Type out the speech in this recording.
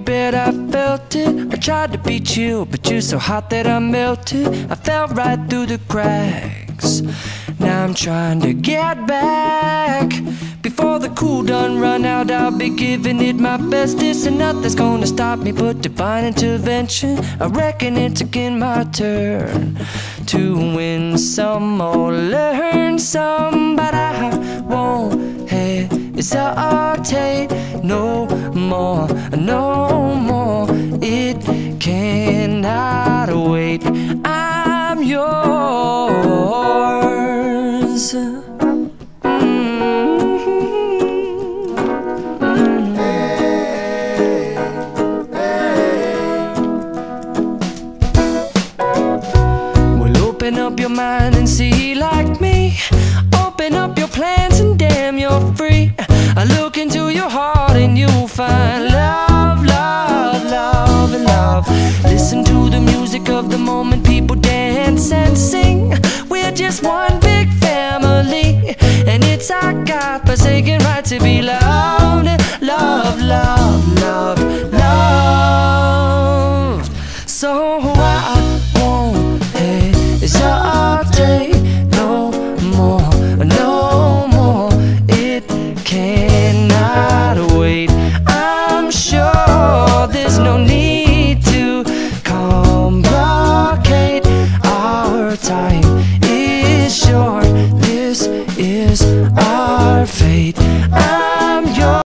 bet I felt it. I tried to be chill, but you're so hot that I melted. I fell right through the cracks. Now I'm trying to get back. Before the cool done run out, I'll be giving it my best. This and nothing's gonna stop me but divine intervention. I reckon it's again my turn to win some or learn some, but I won't hesitate no more, no more. It cannot wait. I'm yours. Open up your mind and see like me. Open up your plans and damn, you're free. I look into your heart and you'll find love, love, love, and love. Listen to the music of the moment, people dance and sing. We're just one big family, and it's our God-forsaken right to be loved.